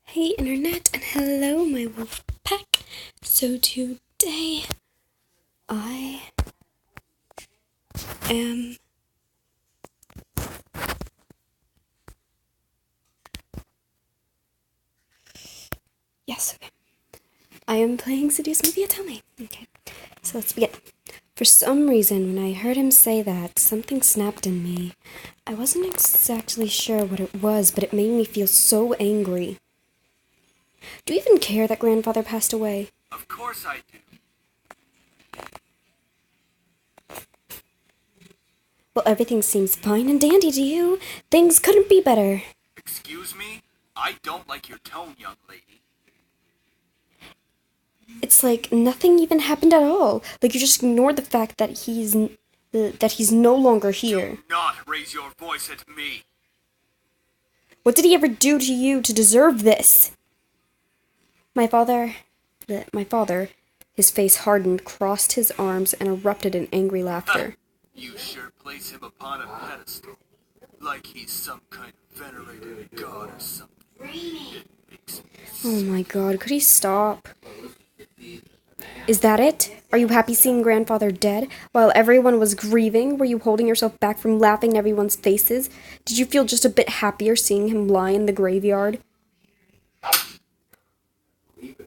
Hey internet, and hello my wolf pack. So today I am okay. I am playing Seduce with the otome. Okay, so let's begin. For some reason, when I heard him say that, something snapped in me. I wasn't exactly sure what it was, but it made me feel so angry. Do you even care that grandfather passed away? Of course I do. Well, everything seems fine and dandy to you. Things couldn't be better. Excuse me? I don't like your tone, young lady. It's like nothing even happened at all. Like you just ignored the fact that he's no longer here. Do not raise your voice at me. What did he ever do to you to deserve this? My father, his face hardened, crossed his arms, and erupted in angry laughter. You sure place him upon a pedestal, like he's some kind of venerated god or something. It makes me Oh my god, could he stop? Is that it? Are you happy seeing grandfather dead? While everyone was grieving, were you holding yourself back from laughing in everyone's faces? Did you feel just a bit happier seeing him lie in the graveyard?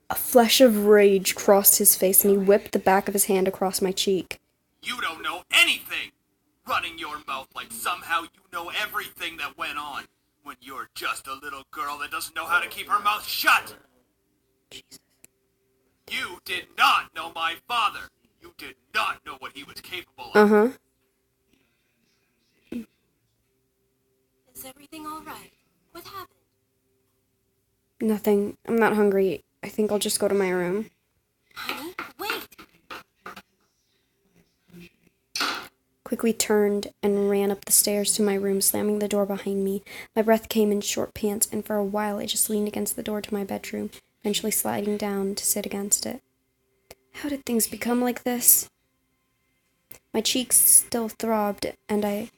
A flash of rage crossed his face, and he whipped the back of his hand across my cheek. You don't know anything! Running your mouth like somehow you know everything that went on, when you're just a little girl that doesn't know how to keep her mouth shut! Jesus. You did not know my father! You did not know what he was capable of! Uh-huh. Is everything all right? What happened? Nothing. I'm not hungry. I think I'll just go to my room. Honey, wait! Quickly turned and ran up the stairs to my room, slamming the door behind me. My breath came in short pants, and for a while I just leaned against the door to my bedroom, eventually sliding down to sit against it. How did things become like this? My cheeks still throbbed, and I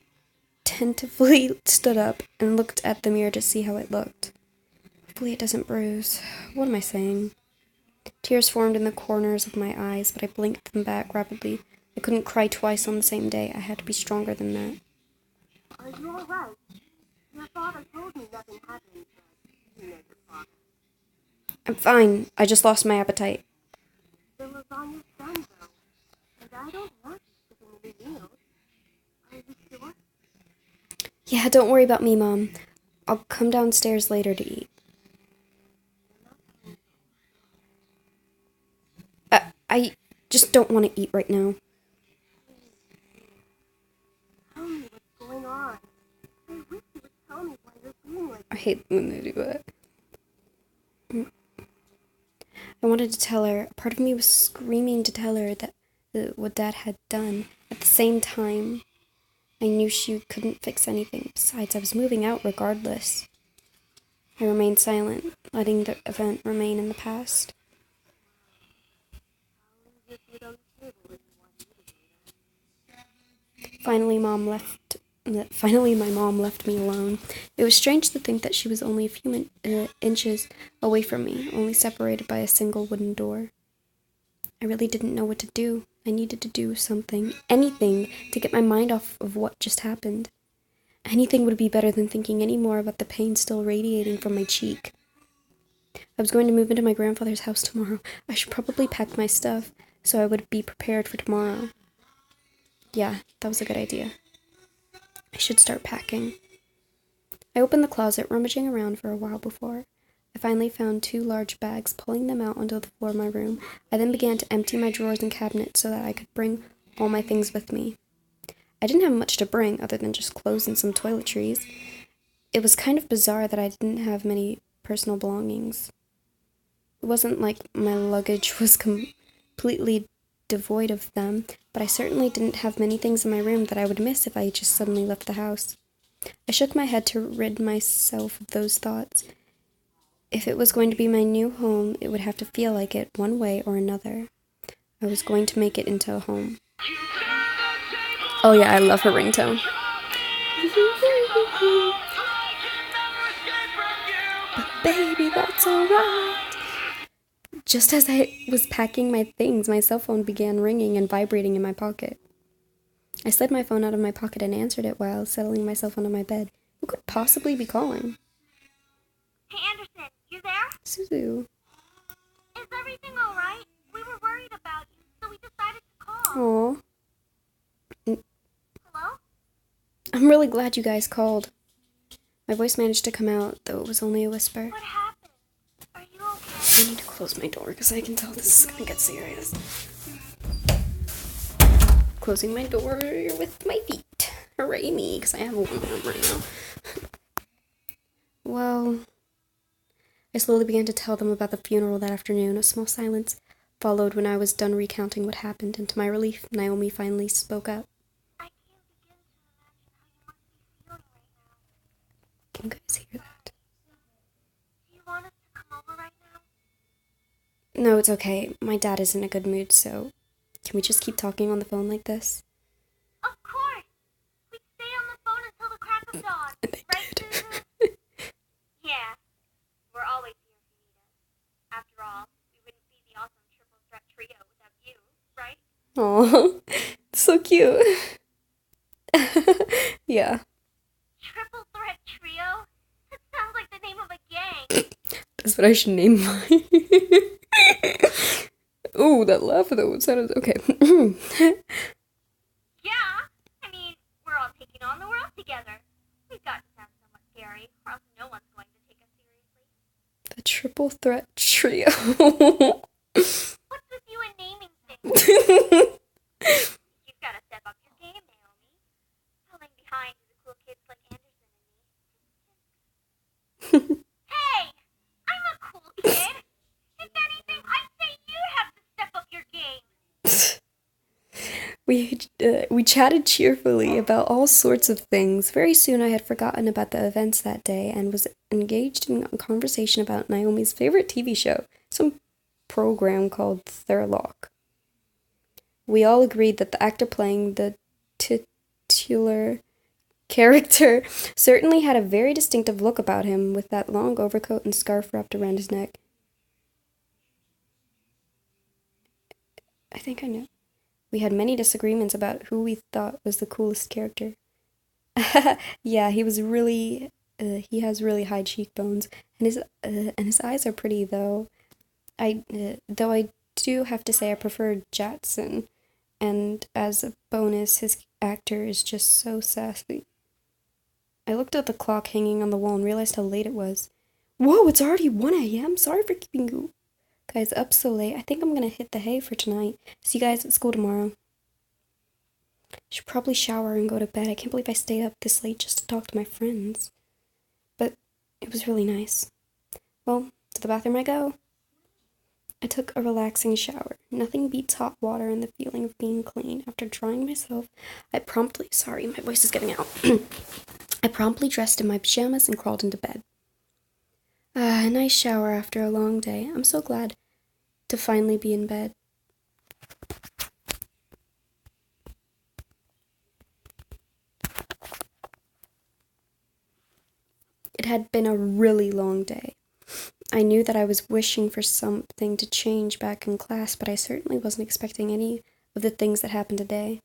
tentatively stood up and looked at the mirror to see how it looked. Hopefully it doesn't bruise. What am I saying? Tears formed in the corners of my eyes, but I blinked them back rapidly. I couldn't cry twice on the same day. I had to be stronger than that. Are you all right? Your father told me nothing happened, but you know your father. I'm fine. I just lost my appetite. The lasagna's done, though, and I don't want you cooking the meals. Are you sure? Yeah, don't worry about me, Mom. I'll come downstairs later to eat. I just don't want to eat right now. Tell me what's going on. I wish you would tell me why you're being like I hate when they do that. I wanted to tell her. Part of me was screaming to tell her that what Dad had done. At the same time, I knew she couldn't fix anything. Besides, I was moving out regardless. I remained silent, letting the event remain in the past. Finally, my mom left me alone. It was strange to think that she was only a few inches away from me, only separated by a single wooden door. I really didn't know what to do. I needed to do something, anything, to get my mind off of what just happened. Anything would be better than thinking any more about the pain still radiating from my cheek. I was going to move into my grandfather's house tomorrow. I should probably pack my stuff so I would be prepared for tomorrow. Yeah, that was a good idea. I should start packing. I opened the closet, rummaging around for a while before I finally found 2 large bags, pulling them out onto the floor of my room. I then began to empty my drawers and cabinets so that I could bring all my things with me. I didn't have much to bring other than just clothes and some toiletries. It was kind of bizarre that I didn't have many personal belongings. It wasn't like my luggage was completely devoid of them, but I certainly didn't have many things in my room that I would miss if I just suddenly left the house. I shook my head to rid myself of those thoughts. If it was going to be my new home, it would have to feel like it one way or another. I was going to make it into a home. Oh yeah, I love her ringtone. Baby, that's alright. Just as I was packing my things, my cell phone began ringing and vibrating in my pocket. I slid my phone out of my pocket and answered it while settling myself onto my bed. Who could possibly be calling? Hey, Anderson, you there? Suzu. Is everything alright? We were worried about you, so we decided to call. Aw. Hello? I'm really glad you guys called. My voice managed to come out, though it was only a whisper. What happened? Are you okay? I need to close my door because I can tell this is gonna get serious. Closing my door with my feet. Hooray me, because I have one arm right now. Well, I slowly began to tell them about the funeral that afternoon. A small silence followed when I was done recounting what happened, and to my relief, Naomi finally spoke up. I can't begin to imagine how you must be feeling right now. Can you guys hear that? Do you want us to come over right now? No, it's okay. My dad is in a good mood, so can we just keep talking on the phone like this? Of course! We'd stay on the phone until the crack of dawn. And they Right, did. Susan? Yeah. We're always here if you need us. After all, we wouldn't be the awesome triple threat trio without you, right? Aw, so cute. Yeah, Triple threat trio? That sounds like the name of a gang. that's what I should name mine. Ooh, that laugh though sounded okay. Yeah. I mean, we're all taking on the world together. We've got to sound somewhat scary, or else no one's going to take us seriously. The triple threat trio. What's with you and naming things? You've got to step up your game, Naomi. Falling behind the cool kids like Anderson and me. Hey! I'm a cool kid! If anything, I'd say you'd have to step up your game. We chatted cheerfully about all sorts of things. Very soon I had forgotten about the events that day and was engaged in a conversation about Naomi's favorite TV show, some program called Thurlock. We all agreed that the actor playing the titular character certainly had a very distinctive look about him, with that long overcoat and scarf wrapped around his neck. I think I know. We had many disagreements about who we thought was the coolest character. Yeah, he was really. He has really high cheekbones, and his eyes are pretty though. I do have to say I prefer Jatson, and as a bonus, his actor is just so sassy. I looked at the clock hanging on the wall and realized how late it was. Whoa, it's already 1 a.m. Sorry for keeping you guys up so late. I think I'm gonna hit the hay for tonight. See you guys at school tomorrow. Should probably shower and go to bed. I can't believe I stayed up this late just to talk to my friends. But it was really nice. Well, to the bathroom I go. I took a relaxing shower. Nothing beats hot water and the feeling of being clean. After drying myself, sorry, my voice is getting out. I promptly dressed in my pajamas and crawled into bed. A nice shower after a long day. I'm so glad to finally be in bed. It had been a really long day. I knew that I was wishing for something to change back in class, but I certainly wasn't expecting any of the things that happened today.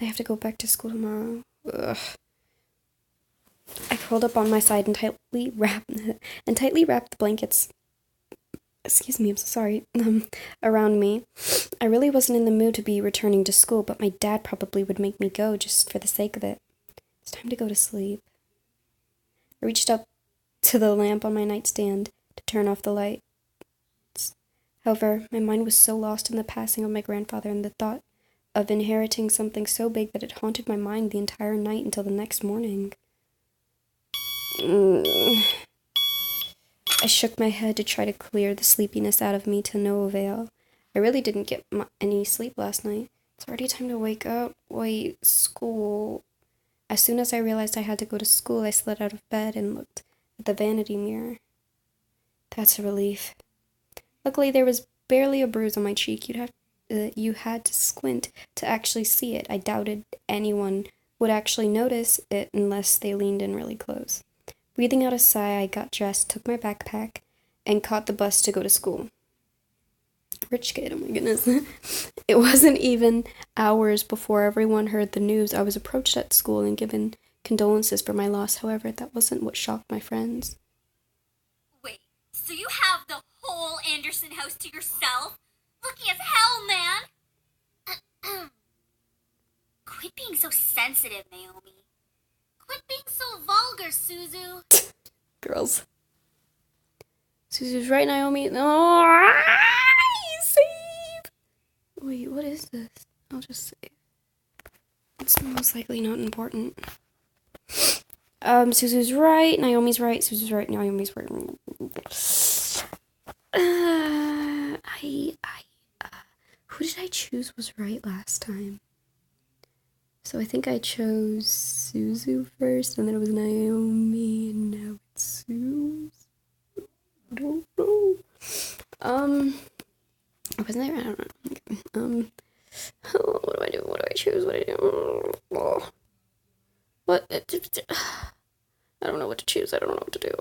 I have to go back to school tomorrow. Ugh. I curled up on my side and tightly wrapped the blankets. Excuse me, I'm so sorry. Around me. I really wasn't in the mood to be returning to school, but my dad probably would make me go just for the sake of it. It's time to go to sleep. I reached up to the lamp on my nightstand to turn off the lights. However, my mind was so lost in the passing of my grandfather and the thought of inheriting something so big that it haunted my mind the entire night until the next morning. I shook my head to try to clear the sleepiness out of me to no avail. I really didn't get any sleep last night. It's already time to wake up. Wait, school. As soon as I realized I had to go to school, I slid out of bed and looked at the vanity mirror. That's a relief. Luckily, there was barely a bruise on my cheek. You had to squint to actually see it. I doubted anyone would actually notice it unless they leaned in really close. Breathing out a sigh, I got dressed, took my backpack, and caught the bus to go to school. Rich kid, oh my goodness. It wasn't even hours before everyone heard the news. I was approached at school and given condolences for my loss. However, that wasn't what shocked my friends. Wait, so you have the whole Anderson house to yourself? Lucky as hell, man! Quit being so sensitive, Naomi. Quit being so vulgar, Suzu. Girls. Susie's right, Naomi. No, save. Wait, what is this? I'll just save. It's most likely not important. Suzu's right, Naomi's right, Suzu's right, Naomi's right. Who did I choose was right last time? So I think I chose Suzu first, and then it was Naomi, and now it's Suzu. I don't know. Wasn't there? I don't know. What do I do? What do I choose? What do I do? What? I don't know what to choose. I don't know what to do.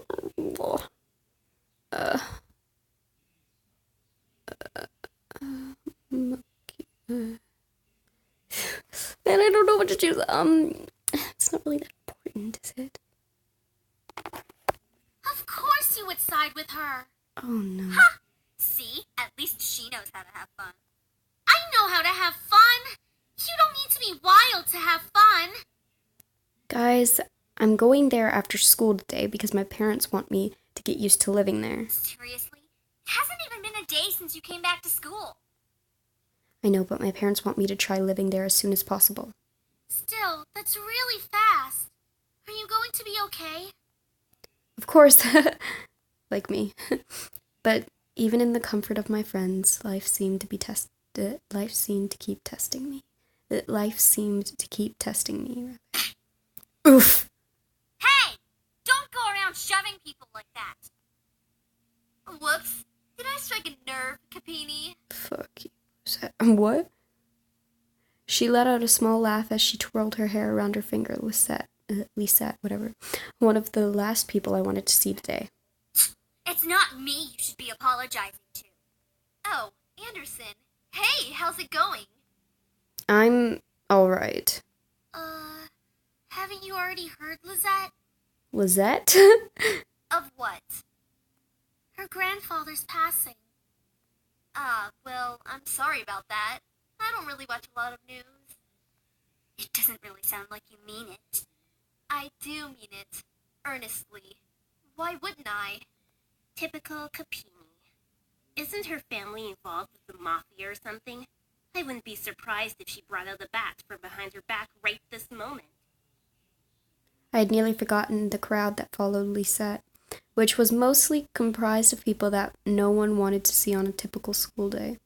Man, I don't know what to choose. It's not really that important, is it? Of course you would side with her. Oh no. Ha! See? At least she knows how to have fun. I know how to have fun. You don't need to be wild to have fun. Guys, I'm going there after school today because my parents want me to get used to living there. Seriously? It hasn't even been a day since you came back to school. I know, but my parents want me to try living there as soon as possible. Still, that's really fast. Are you going to be okay? Of course, like me. But even in the comfort of my friends, life seemed to keep testing me. Life seemed to keep testing me. Oof. Hey! Don't go around shoving people like that. Whoops. Did I strike a nerve, Capini? Fuck you. What? She let out a small laugh as she twirled her hair around her finger. Lisette, whatever. One of the last people I wanted to see today. It's not me you should be apologizing to. Oh, Anderson. Hey, how's it going? I'm alright. Haven't you already heard, Lizette? Lizette? Of what? Her grandfather's passing. Well, I'm sorry about that. I don't really watch a lot of news. It doesn't really sound like you mean it. I do mean it. Earnestly. Why wouldn't I? Typical Capini. Isn't her family involved with the mafia or something? I wouldn't be surprised if she brought out the bat from behind her back right this moment. I had nearly forgotten the crowd that followed Lisette, which was mostly comprised of people that no one wanted to see on a typical school day.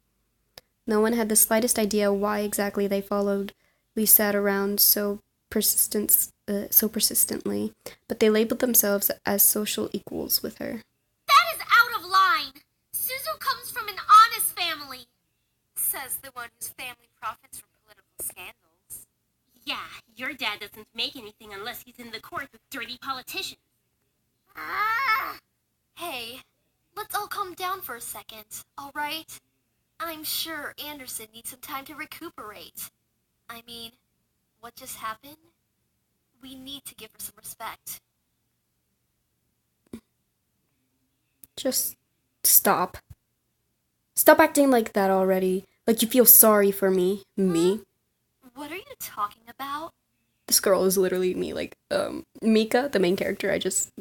No one had the slightest idea why exactly they followed Lisette around so persistently, but they labeled themselves as social equals with her. That is out of line! Suzu comes from an honest family! Says the one whose family profits from political scandals. Yeah, your dad doesn't make anything unless he's in the court with dirty politicians. Hey, let's all calm down for a second, alright? I'm sure Anderson needs some time to recuperate. I mean, what just happened? We need to give her some respect. Just stop. Stop acting like that already. Like you feel sorry for me. Me. What are you talking about? This girl is literally me. Like, Mika, the main character, I just,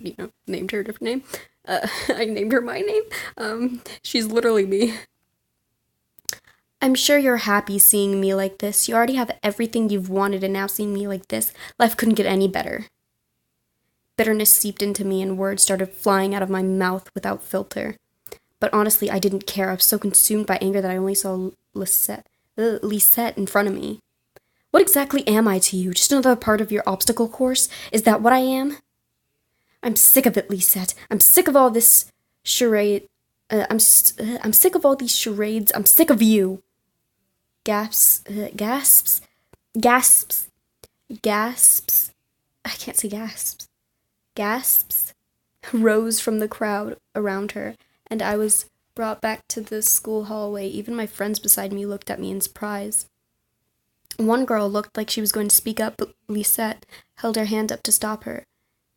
named her a different name. I named her my name. She's literally me. I'm sure you're happy seeing me like this. You already have everything you've wanted, and now seeing me like this, life couldn't get any better. Bitterness seeped into me, and words started flying out of my mouth without filter. But honestly, I didn't care. I was so consumed by anger that I only saw Lisette in front of me. What exactly am I to you? Just another part of your obstacle course? Is that what I am? I'm sick of it, Lisette. I'm sick of all this charade. I'm sick of all these charades. I'm sick of you. Gasps. I can't say gasps. Gasps. rose from the crowd around her, and I was brought back to the school hallway. Even my friends beside me looked at me in surprise. One girl looked like she was going to speak up, but Lisette held her hand up to stop her.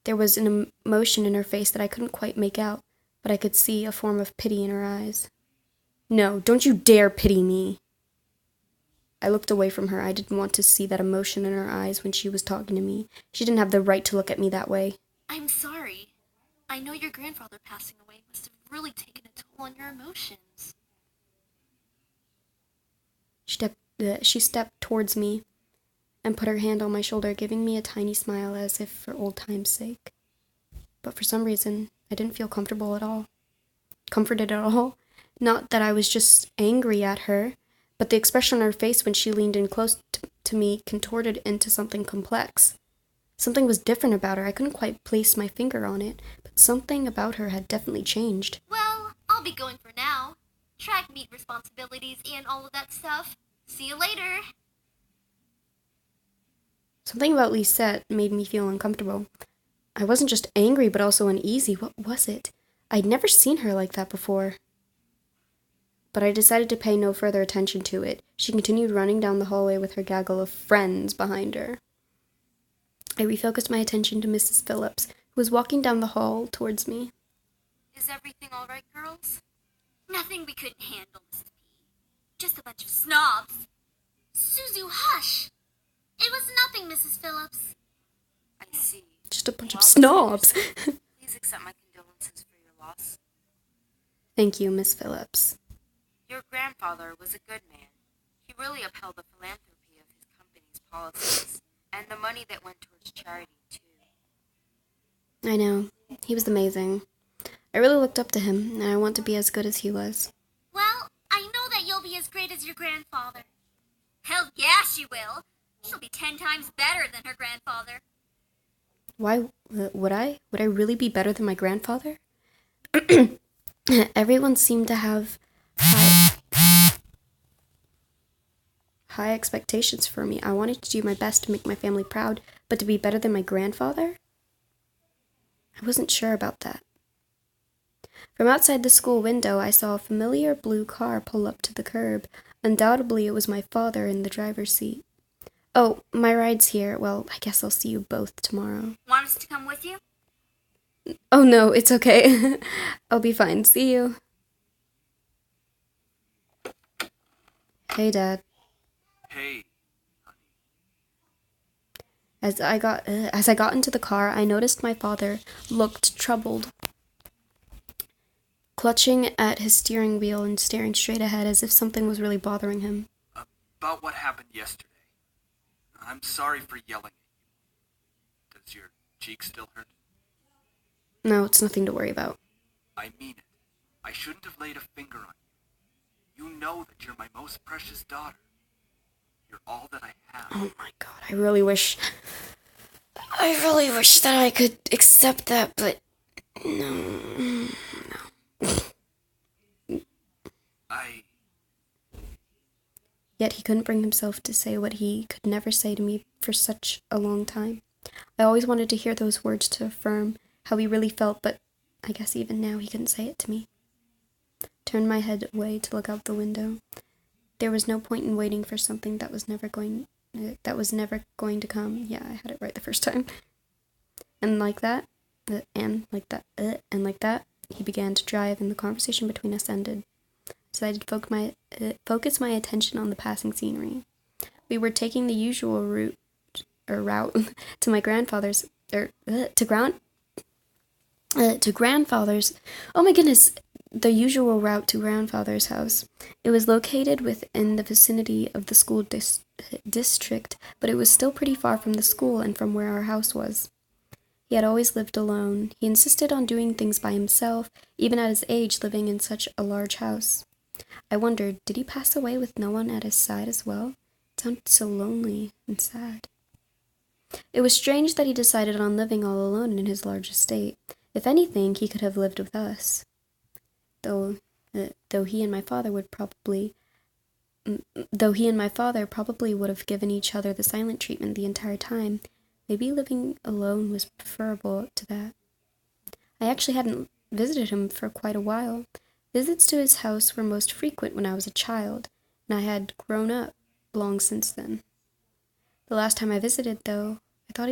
There was an emotion in her face that I couldn't quite make out, but I could see a form of pity in her eyes. "No, don't you dare pity me." I looked away from her. I didn't want to see that emotion in her eyes when she was talking to me. She didn't have the right to look at me that way. I'm sorry. I know your grandfather passing away must have really taken a toll on your emotions. She stepped towards me and put her hand on my shoulder, giving me a tiny smile as if for old time's sake. But for some reason, I didn't feel comfortable at all. Comforted at all. Not that I was just angry at her, but the expression on her face when she leaned in close to me contorted into something complex. Something was different about her. I couldn't quite place my finger on it, but something about her had definitely changed. Well, I'll be going for now. Track meet responsibilities and all of that stuff. See you later. Something about Lisette made me feel uncomfortable. I wasn't just angry, but also uneasy. What was it? I'd never seen her like that before. But I decided to pay no further attention to it. She continued running down the hallway with her gaggle of friends behind her. I refocused my attention to Mrs. Phillips, who was walking down the hall towards me. Is everything all right, girls? Nothing we couldn't handle, Mrs. P. Just a bunch of snobs. Suzu, hush! It was nothing, Mrs. Phillips. I see. Just a bunch of Well, snobs. Please accept my condolences for your loss. Thank you, Miss Phillips. Your grandfather was a good man. He really upheld the philanthropy of his company's policies, and the money that went towards charity, too. I know. He was amazing. I really looked up to him, and I want to be as good as he was. Well, I know that you'll be as great as your grandfather. Hell yeah, she will. She'll be 10 times better than her grandfather. Why would I? Would I really be better than my grandfather? Everyone seemed to have high expectations for me. I wanted to do my best to make my family proud, but to be better than my grandfather? I wasn't sure about that. From outside the school window, I saw a familiar blue car pull up to the curb. Undoubtedly, it was my father in the driver's seat. "Oh, my ride's here. Well, I guess I'll see you both tomorrow." Want us to come with you? "Oh, no, it's okay. I'll be fine. See you." "Hey, Dad." Hey, honey. As I got into the car, I noticed my father looked troubled, clutching at his steering wheel and staring straight ahead as if something was really bothering him. About what happened yesterday. I'm sorry for yelling at you. Does your cheek still hurt? No, it's nothing to worry about. I mean it. I shouldn't have laid a finger on you. You know that you're my most precious daughter. You're all that I have. Oh my God, I really wish that I could accept that, but no. Yet he couldn't bring himself to say what he could never say to me for such a long time. I always wanted to hear those words to affirm how he really felt, but I guess even now he couldn't say it to me. Turned my head away to look out the window. There was no point in waiting for something that was never going to come. Yeah, I had it right the first time. And like that, he began to drive, and the conversation between us ended. Decided to focus my attention on the passing scenery. We were taking the usual route to my grandfather's, to grandfather's. Oh my goodness, the usual route to grandfather's house. It was located within the vicinity of the school district, but it was still pretty far from the school and from where our house was. He had always lived alone. He insisted on doing things by himself, even at his age, living in such a large house. I wondered, did he pass away with no one at his side as well? It sounded so lonely and sad. It was strange that he decided on living all alone in his large estate. If anything, he could have lived with us. Though he and my father probably would have given each other the silent treatment the entire time, maybe living alone was preferable to that. I actually hadn't visited him for quite a while. Visits to his house were most frequent when I was a child, and I had grown up long since then. The last time I visited, though, I thought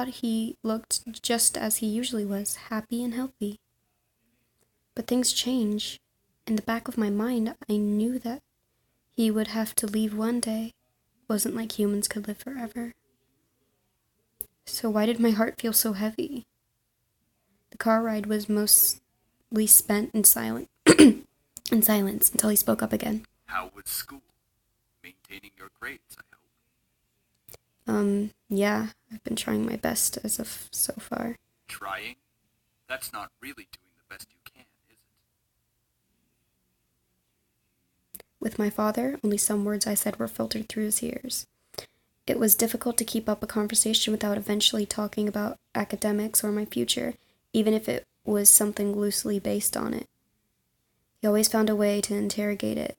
he looked just as he usually was, happy and healthy. But things change. In the back of my mind, I knew that he would have to leave one day. It wasn't like humans could live forever. So why did my heart feel so heavy? The car ride was mostly spent in silence until he spoke up again. How was school? Maintaining your grades, I hope. Yeah, I've been trying my best as of so far. Trying? That's not really doing the best you can, is it? With my father, only some words I said were filtered through his ears. It was difficult to keep up a conversation without eventually talking about academics or my future, even if it was something loosely based on it. He always found a way to interrogate it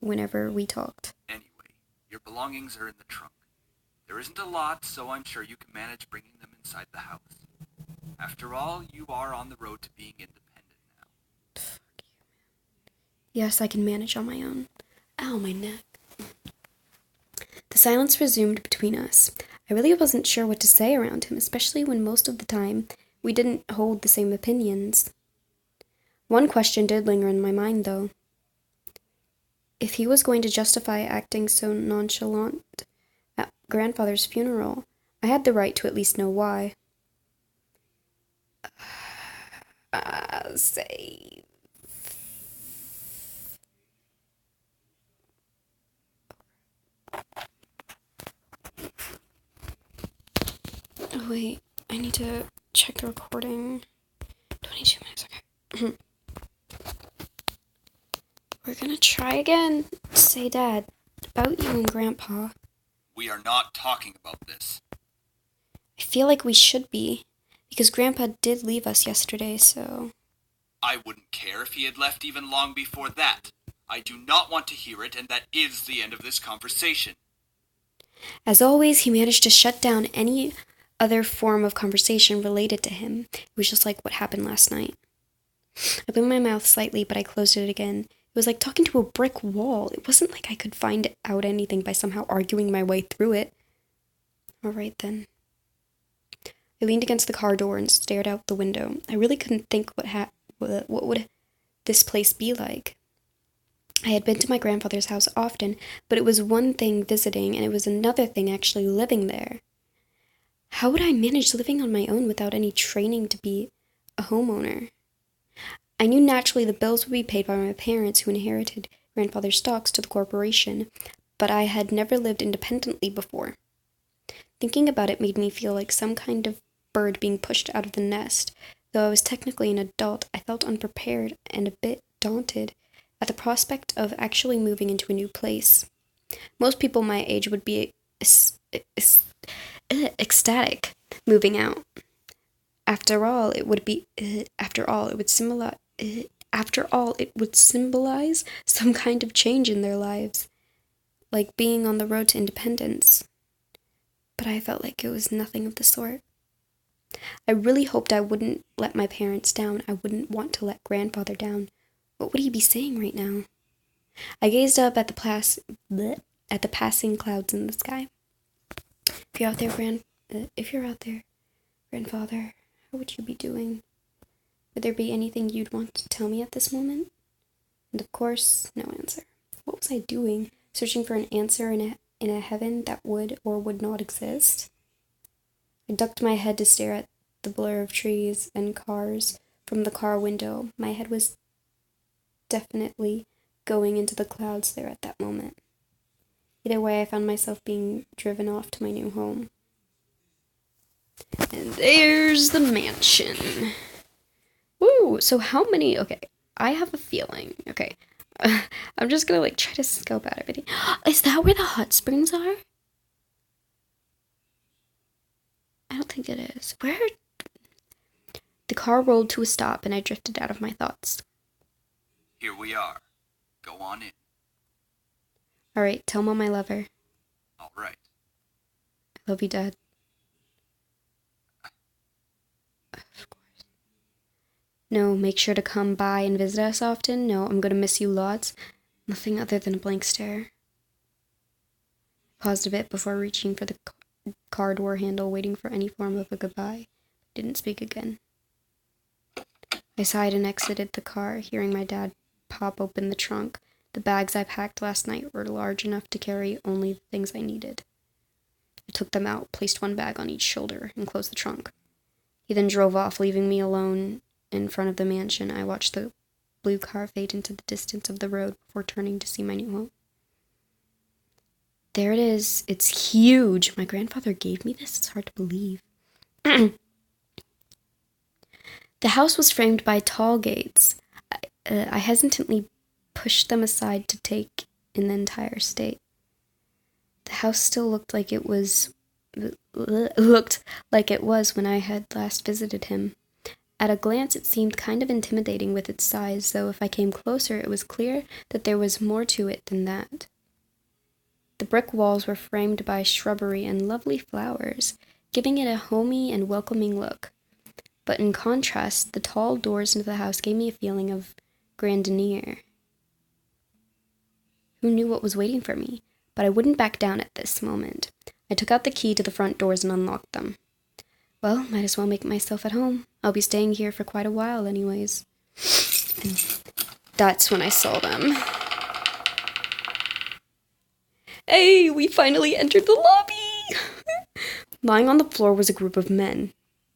whenever we talked. Anyway, your belongings are in the trunk. There isn't a lot, so I'm sure you can manage bringing them inside the house. After all, you are on the road to being independent now. Fuck you, man. Yes, I can manage on my own. Ow, my neck. The silence resumed between us. I really wasn't sure what to say around him, especially when most of the time we didn't hold the same opinions. One question did linger in my mind, though. If he was going to justify acting so nonchalant at grandfather's funeral, I had the right to at least know why. Say... Oh, wait, I need to check the recording. 22 minutes, okay. We're gonna try again. Say, Dad, about you and Grandpa. We are not talking about this. I feel like we should be, because Grandpa did leave us yesterday, so... I wouldn't care if he had left even long before that. I do not want to hear it, and that is the end of this conversation. As always, he managed to shut down any other form of conversation related to him. It was just like what happened last night. I opened my mouth slightly, but I closed it again. It was like talking to a brick wall. It wasn't like I could find out anything by somehow arguing my way through it. All right, then. I leaned against the car door and stared out the window. I really couldn't think what would this place be like. I had been to my grandfather's house often, but it was one thing visiting, and it was another thing actually living there. How would I manage living on my own without any training to be a homeowner? I knew naturally the bills would be paid by my parents who inherited grandfather's stocks to the corporation, but I had never lived independently before. Thinking about it made me feel like some kind of bird being pushed out of the nest. Though I was technically an adult, I felt unprepared and a bit daunted at the prospect of actually moving into a new place. Most people my age would be ecstatic moving out. After all, it would symbolize some kind of change in their lives, like being on the road to independence. But I felt like it was nothing of the sort. I really hoped I wouldn't let my parents down. I wouldn't want to let grandfather down. What would he be saying right now? I gazed up at the passing clouds in the sky. If you're out there, grandfather, how would you be doing? Would there be anything you'd want to tell me at this moment? And of course, no answer. What was I doing? Searching for an answer in a heaven that would or would not exist? I ducked my head to stare at the blur of trees and cars from the car window. My head was definitely going into the clouds there at that moment. Either way, I found myself being driven off to my new home. And there's the mansion. Woo! So how many... Okay, I have a feeling. Okay, I'm just gonna try to scope out everything. Is that where the hot springs are? I don't think it is. Where? The car rolled to a stop and I drifted out of my thoughts. Here we are. Go on in. Alright, tell Mom I love her. All right. I love you, Dad. No, make sure to come by and visit us often. No, I'm gonna miss you lots. Nothing other than a blank stare. Paused a bit before reaching for the car door handle, waiting for any form of a goodbye. Didn't speak again. I sighed and exited the car, hearing my dad pop open the trunk. The bags I packed last night were large enough to carry only the things I needed. I took them out, placed one bag on each shoulder, and closed the trunk. He then drove off, leaving me alone in front of the mansion. I watched the blue car fade into the distance of the road before turning to see my new home. There it is. It's huge. My grandfather gave me this. It's hard to believe. The house was framed by tall gates. I hesitantly pushed them aside to take in the entire state. The house still looked like it was when I had last visited him. At a glance, it seemed kind of intimidating with its size, though if I came closer, it was clear that there was more to it than that. The brick walls were framed by shrubbery and lovely flowers, giving it a homey and welcoming look. But in contrast, the tall doors into the house gave me a feeling of grandeur. Who knew what was waiting for me? But I wouldn't back down at this moment. I took out the key to the front doors and unlocked them. Well, might as well make myself at home. I'll be staying here for quite a while anyways. And that's when I saw them. Hey, we finally entered the lobby! Lying on the floor was a group of men.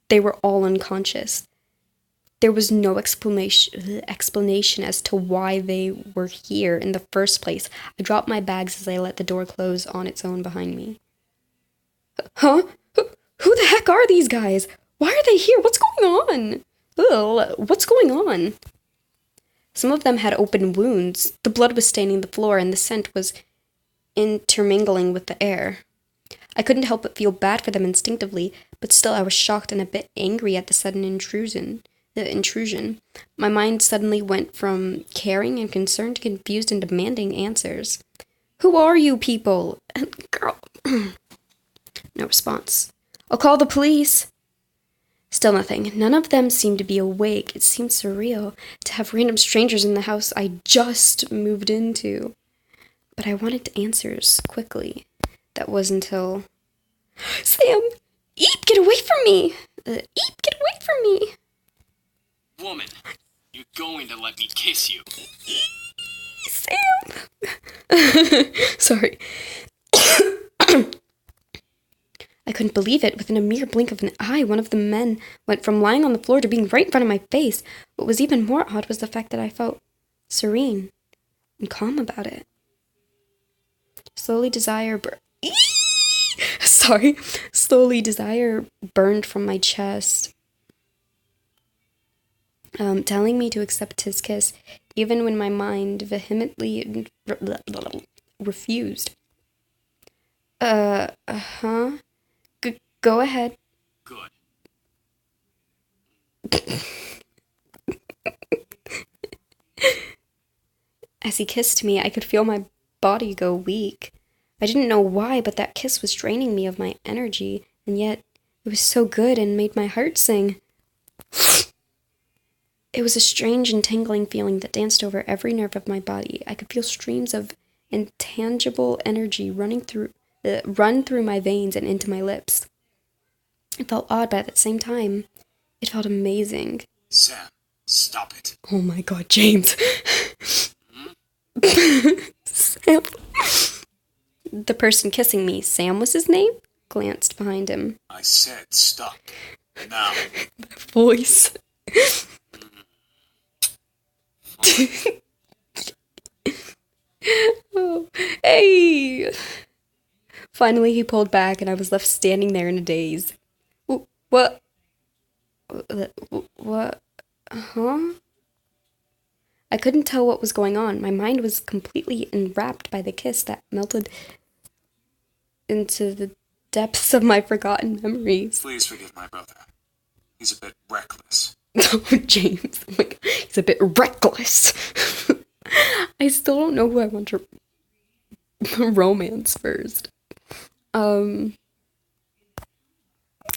They were all unconscious. There was no explanation as to why they were here in the first place. I dropped my bags as I let the door close on its own behind me. Huh? Who the heck are these guys? Why are they here? What's going on? Ugh, what's going on? Some of them had open wounds. The blood was staining the floor, and the scent was intermingling with the air. I couldn't help but feel bad for them instinctively, but still I was shocked and a bit angry at the sudden intrusion. My mind suddenly went from caring and concerned to confused and demanding answers. Who are you people? Girl. No response. I'll call the police. Still nothing. None of them seemed to be awake. It seemed surreal to have random strangers in the house I just moved into. But I wanted answers quickly. That was until... Sam! Eep, get away from me! Eep, get away from me! Woman, you're going to let me kiss you. Sam! Sorry. I couldn't believe it. Within a mere blink of an eye, one of the men went from lying on the floor to being right in front of my face. What was even more odd was the fact that I felt serene and calm about it. Slowly desire burned from my chest, telling me to accept his kiss, even when my mind vehemently refused. Go ahead. Good. As he kissed me, I could feel my body go weak. I didn't know why, but that kiss was draining me of my energy, and yet it was so good and made my heart sing. It was a strange and tingling feeling that danced over every nerve of my body. I could feel streams of intangible energy run through my veins and into my lips. It felt odd, but at the same time, it felt amazing. Sam, stop it. Oh my god, James. Sam. The person kissing me, Sam was his name, glanced behind him. I said stop. Now. The voice. Oh, hey! Finally, he pulled back, and I was left standing there in a daze. What? What? Huh? I couldn't tell what was going on. My mind was completely enwrapped by the kiss that melted into the depths of my forgotten memories. Please forgive my brother. He's a bit reckless. Oh, James. Oh my God. He's a bit reckless. I still don't know who I want to romance first.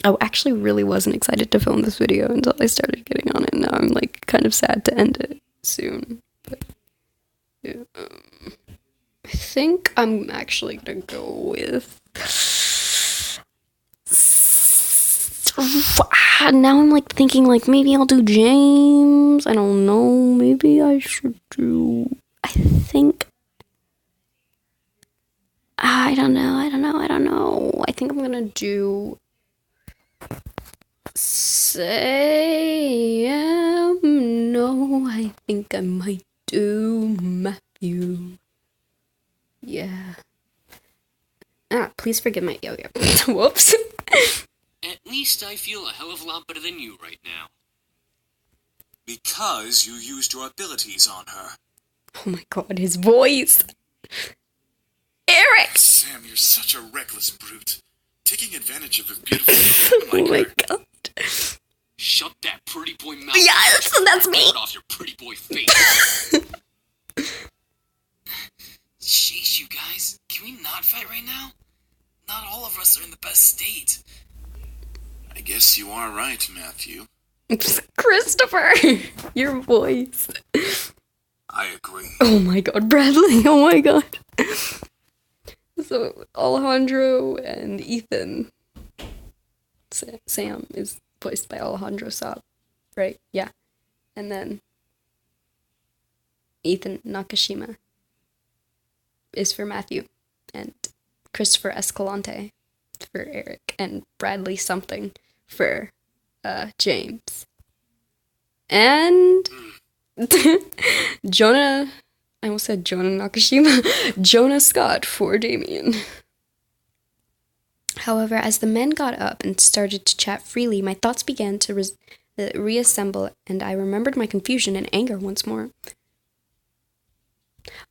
I actually really wasn't excited to film this video until I started getting on it. Now I'm like kind of sad to end it soon. But yeah, I think I'm actually gonna go with. Now I'm like thinking like maybe I'll do James. I don't know. Maybe I should do. I think. I don't know. I think I'm gonna do. Sam. No, I think I might do Matthew. Yeah. Please forgive my yo-yo. Whoops. At least I feel a hell of a lot better than you right now. Because you used your abilities on her. Oh my god, his voice. Eric! Sam, you're such a reckless brute. Taking advantage of a beautiful woman Oh my like her. god. Shut that pretty boy mouth. Yeah, that's me. Get off your pretty boy face. Sheesh, you guys. Can we not fight right now? Not all of us are in the best state. I guess you are right, Matthew. Christopher! Your voice. I agree. Oh my god, Bradley. Oh my god. So, Alejandro and Ethan. Sam is voiced by Alejandro Saab, right? Yeah. And then Ethan Nakashima is for Matthew. And Christopher Escalante for Eric. And Bradley something for James. And Jonah, I almost said Jonah Nakashima, Jonah Scott for Damien. However, as the men got up and started to chat freely, my thoughts began to reassemble, and I remembered my confusion and anger once more.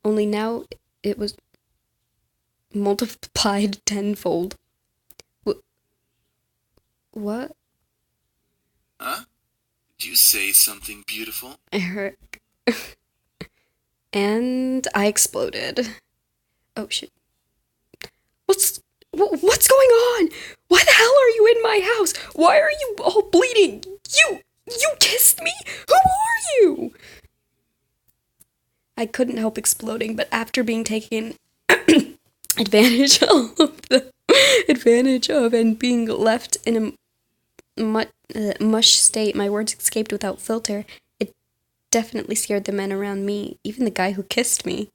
Only now it was multiplied tenfold. What? Huh? Did you say something beautiful? Eric. And I exploded. Oh shit. What's going on? Why the hell are you in my house? Why are you all bleeding? You kissed me? Who are you? I couldn't help exploding, but after being taken advantage of and being left in a mush state, my words escaped without filter. It definitely scared the men around me, even the guy who kissed me.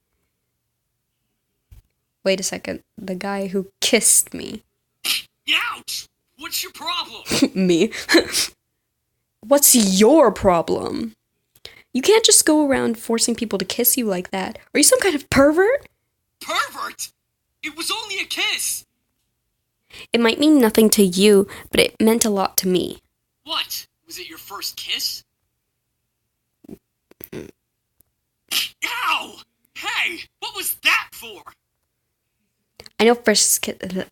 Wait a second, the guy who kissed me. Ouch! What's your problem? Me? What's your problem? You can't just go around forcing people to kiss you like that. Are you some kind of pervert? Pervert? It was only a kiss! It might mean nothing to you, but it meant a lot to me. What? Was it your first kiss? Ow! Hey, what was that for? I know first kisses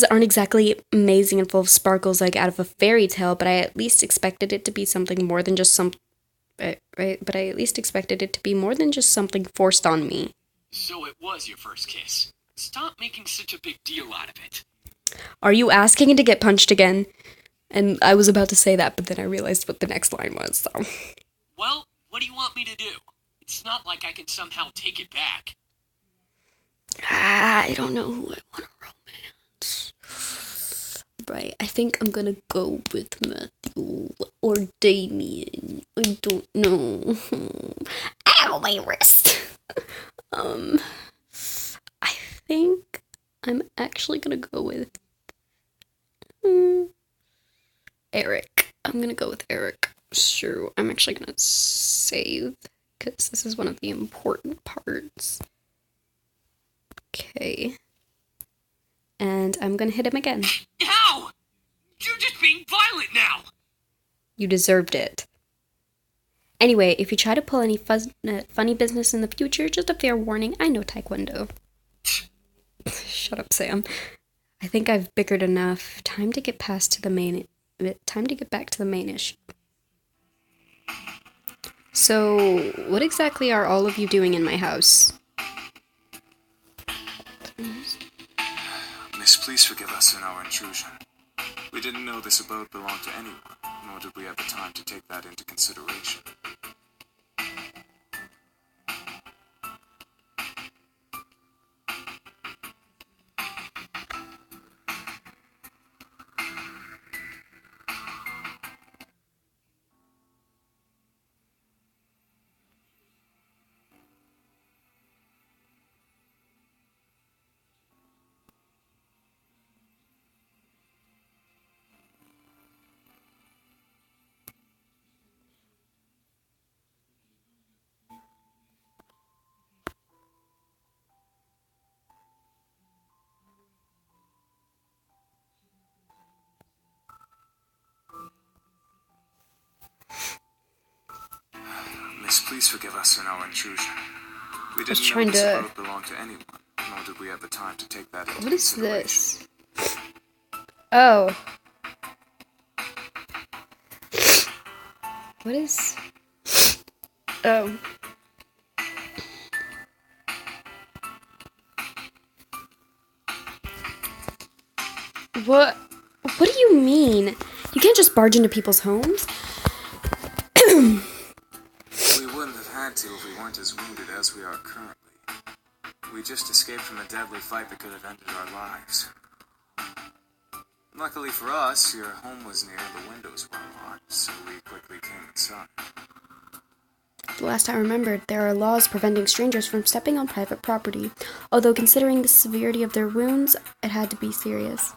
aren't exactly amazing and full of sparkles like out of a fairy tale, but I at least expected it to be something more than just something forced on me. So it was your first kiss. Stop making such a big deal out of it. Are you asking to get punched again? And I was about to say that, but then I realized what the next line was, so. Well, what do you want me to do? It's not like I can somehow take it back. I don't know who I want to romance. Right, I think I'm gonna go with Matthew or Damien. I don't know. Ow, my wrist. I think I'm actually gonna go with Eric. I'm gonna go with Eric. Sure, I'm actually gonna save because this is one of the important parts. Okay. And I'm gonna hit him again. Ow! You're just being violent now! You deserved it. Anyway, if you try to pull any funny business in the future, just a fair warning, I know Taekwondo. Shut up, Sam. I think I've bickered enough. Time to get back to the main issue. So, what exactly are all of you doing in my house? please forgive us in our intrusion. We didn't know this abode belonged to anyone, nor did we have the time to take that into consideration. Miss, please forgive us in our intrusion. We didn't know this abode belonged to anyone, nor did we have the time to take that into consideration. What is this? Oh. What is... Oh. What do you mean? You can't just barge into people's homes? We wouldn't have had to if we weren't as wounded as we are currently. We just escaped from a deadly fight that could have ended our lives. Luckily for us, your home was near, the windows were unlocked, so we quickly came inside. The last I remembered, there are laws preventing strangers from stepping on private property, although considering the severity of their wounds, it had to be serious.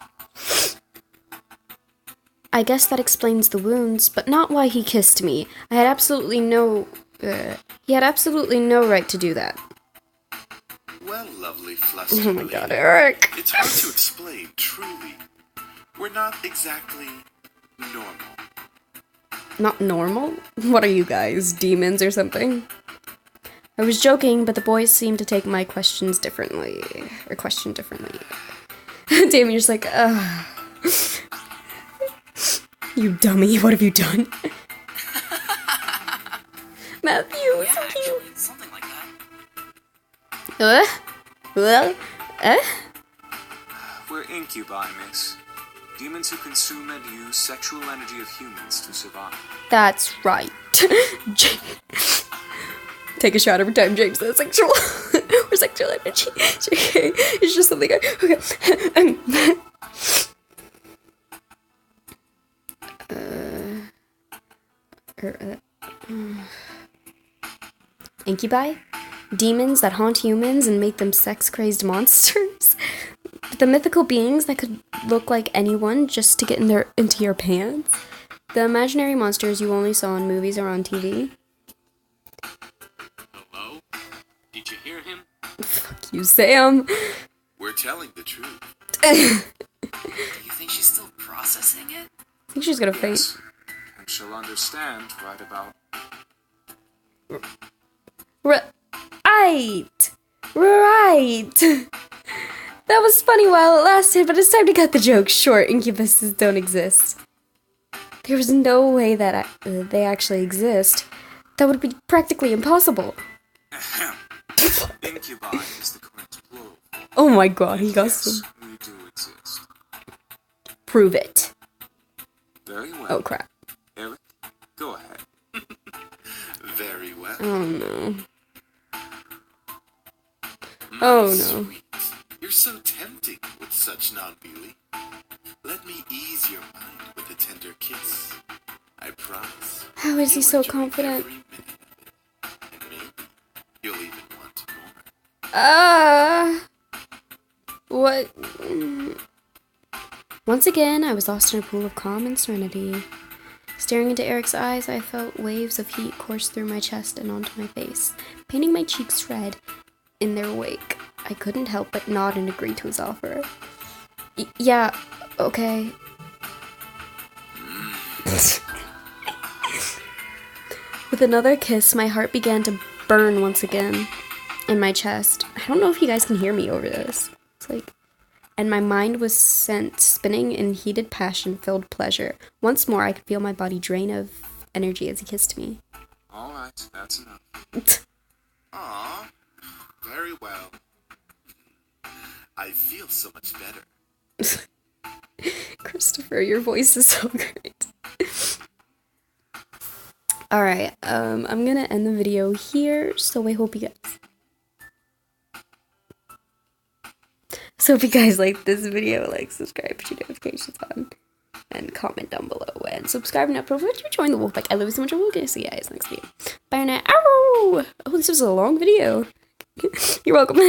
I guess that explains the wounds, but not why he kissed me. He had absolutely no right to do that. Well, lovely flustered Oh my god, lady, Eric! it's hard to explain, truly. We're not exactly normal. Not normal? What are you guys, demons or something? I was joking, but the boys seemed to take my questions differently. Or question differently. Damon, you're just like, ugh. You dummy, what have you done? Matthew, Yeah, so cute. actually, something like that. We're incubi, miss. Demons who consume and use sexual energy of humans to survive. That's right. Take a shot every time James says sexual or sexual energy. It's just something okay. Incubi? Demons that haunt humans and make them sex-crazed monsters? The mythical beings that could look like anyone just to get into your pants? The imaginary monsters you only saw in movies or on TV? Hello? Did you hear him? Fuck you, Sam. We're telling the truth. Do you think she's still processing it? I think she's gonna faint. Yes, and she'll understand right about... Right. That was funny while it lasted, but it's time to cut the joke short. Incubuses don't exist. There's no way that they actually exist. That would be practically impossible. Incubi is the correct plural. Oh my god, he got Yes, some. we do exist. Prove it. Very well. Oh crap. Eric, go ahead. Very well. Oh no. Oh no. Sweet. You're so tempting with such non-belief. Let me ease your mind with a tender kiss. I promise. How is he You'll so enjoy confident? every minute of it. And maybe you'll even want more. What? Once again, I was lost in a pool of calm and serenity. Staring into Eric's eyes, I felt waves of heat course through my chest and onto my face, painting my cheeks red in their wake. I couldn't help but nod and agree to his offer. Yeah, okay. With another kiss, my heart began to burn once again in my chest. I don't know if you guys can hear me over this. It's like... And my mind was sent spinning in heated passion-filled pleasure. Once more, I could feel my body drain of energy as he kissed me. All right, that's enough. Aw, very well. I feel so much better. Christopher, your voice is so great. Alright, I'm gonna end the video here, so I hope you guys... So if you guys like this video, like, subscribe, put your notifications on, and comment down below, and subscribe now, profile to join the wolf pack. I love you so much, and we'll get to see you guys next video. Bye now. Ow! Oh, this was a long video. You're welcome.